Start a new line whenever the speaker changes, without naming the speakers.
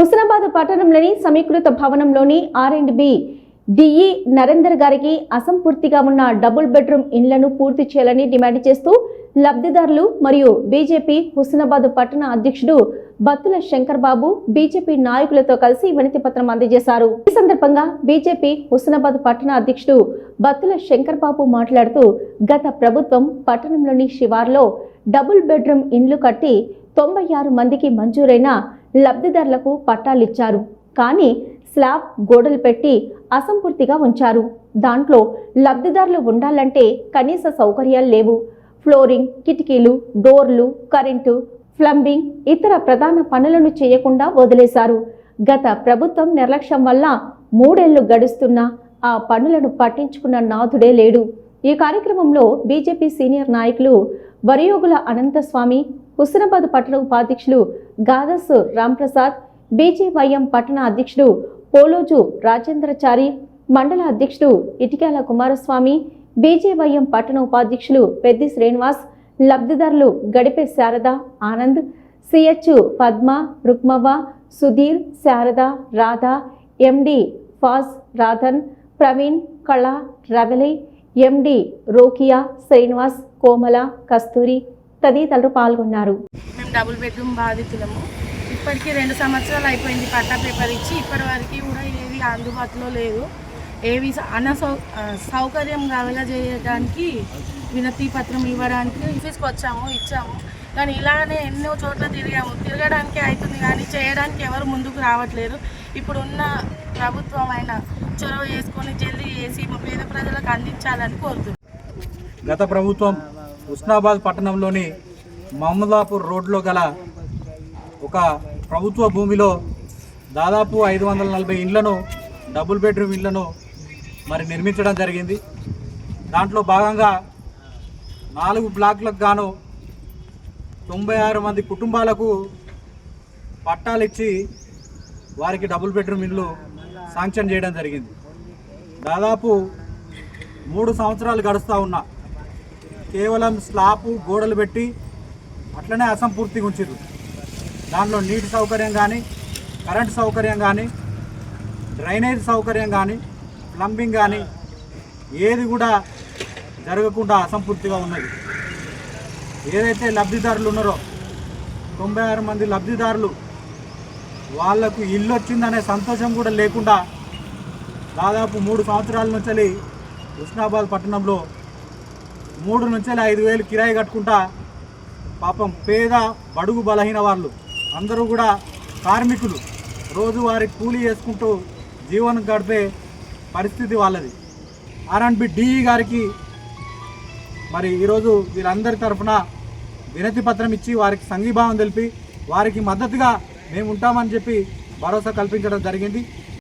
హుస్నాబాద్ పట్టణంలోని సమీకృత భవనంలోని R&B DE Narender గారికి అసంపూర్తిగా ఉన్న డబుల్ బెడ్రూమ్ ఇండ్లను పూర్తి చేయాలని డిమాండ్ చేస్తూ లబ్ధిదారులు మరియు బీజేపీ హుస్నాబాద్ పట్టణ అధ్యక్షుడు బత్తుల శంకర్ బాబు బీజేపీ నాయకులతో కలిసి వినతి పత్రం అందజేశారు. ఈ సందర్భంగా బీజేపీ హుస్నాబాద్ పట్టణ అధ్యక్షుడు బత్తుల శంకర్ బాబు మాట్లాడుతూ గత ప్రభుత్వం పట్టణంలోని శివార్లో డబుల్ బెడ్రూమ్ ఇండ్లు కట్టి 96 మందికి మంజూరైన లబ్ధిదారులకు పట్టాలిచ్చారు. కానీ స్లాబ్ గోడలు పెట్టి అసంపూర్తిగా ఉంచారు. దాంట్లో లబ్ధిదారులు ఉండాలంటే కనీస సౌకర్యాలు లేవు. ఫ్లోరింగ్, కిటికీలు, డోర్లు, కరెంటు, ప్లంబింగ్ ఇతర ప్రధాన పనులను చేయకుండా వదిలేశారు. గత ప్రభుత్వం నిర్లక్ష్యం వల్ల 3 ఏళ్లు గడుస్తున్నా ఆ పనులను పట్టించుకున్న నాథుడే లేడు. ఈ కార్యక్రమంలో బీజేపీ సీనియర్ నాయకులు వరియోగుల అనంతస్వామి, హుస్నాబాద్ పట్టణ ఉపాధ్యక్షులు గాదస్ రాంప్రసాద్, బీజేవైఎం పట్టణ అధ్యక్షుడు పోలోజు రాజేంద్రచారి, మండల అధ్యక్షుడు ఇటికాల కుమారస్వామి, బీజేవైఎం పట్టణ ఉపాధ్యక్షులు పెద్ది శ్రీనివాస్, లబ్ధిదారులు గడిపే శారద, ఆనంద్, సిహెచ్ పద్మ, రుక్మవ్వ, సుధీర్, శారద, రాధా, ఎండి ఫాజ్, రాధన్, ప్రవీణ్, కళ, రవలి, ఎండి రోకియా, శ్రీనివాస్, కోమల, కస్తూరి తదితరులు పాల్గొన్నారు.
మేము డబుల్ బెడ్రూమ్ బాధితులము. ఇప్పటికీ 2 సంవత్సరాలు అయిపోయింది పట్టా పేపర్ ఇచ్చి. ఇప్పటి వరకు కూడా ఏది అందుబాటులో లేదు. ఏవి సౌకర్యం కలగజేయడానికి వినతి పత్రం ఇవ్వడానికి తీసుకొచ్చాము, ఇచ్చాము. కానీ ఇలానే ఎన్నో చోట్ల తిరగడానికి అవుతుంది కానీ చేయడానికి ఎవరు ముందుకు రావట్లేరు. ఇప్పుడున్న ప్రభుత్వం అయినా చొరవ చేసుకొని జల్దీ చేసి మా పేద ప్రజలకు అందించాలని కోరుతున్నాం.
గత ప్రభుత్వం హుస్నాబాద్ పట్టణంలోని మహమ్మదాపూర్ రోడ్లో గల ఒక ప్రభుత్వ భూమిలో దాదాపు 540 ఇండ్లను, డబుల్ బెడ్రూమ్ ఇండ్లను నిర్మించడం జరిగింది. దాంట్లో భాగంగా 4 బ్లాక్లకు గాను 96 మంది కుటుంబాలకు పట్టాలు ఇచ్చి వారికి డబుల్ బెడ్రూమ్ ఇండ్లు శాంక్షన్ చేయడం జరిగింది. దాదాపు 3 సంవత్సరాలు గడుస్తూ ఉన్నా కేవలం స్లాబ్ గోడలు పెట్టి అట్లనే అసంపూర్తిగా ఉంచారు. దాంట్లో నీటి సౌకర్యం కానీ, కరెంటు సౌకర్యం కానీ, డ్రైనేజ్ సౌకర్యం కానీ, ప్లంబింగ్ కానీ ఏది కూడా జరగకుండా అసంపూర్తిగా ఉన్నది. ఏదైతే లబ్ధిదారులు ఉన్నారో 96 మంది లబ్ధిదారులు వాళ్లకు ఇల్లు వచ్చిందనే సంతోషం కూడా లేకుండా దాదాపు 3 సంవత్సరాల నుంచి హుస్నాబాద్ పట్టణంలో 3 నుంచి 5,000 కిరాయి కట్టుకుంటా పాపం పేద బడుగు బలహీన వాళ్ళు అందరూ కూడా కార్మికులు రోజువారీ కూలీ చేసుకుంటూ జీవనం గడిపే పరిస్థితి వాళ్ళది. R&B డిఈ గారికి ఈరోజు వీరందరి తరఫున వినతి పత్రం ఇచ్చి వారికి సంఘీభావం తెలిపి వారికి మద్దతుగా మేము ఉంటామని చెప్పి భరోసా కల్పించడం జరిగింది.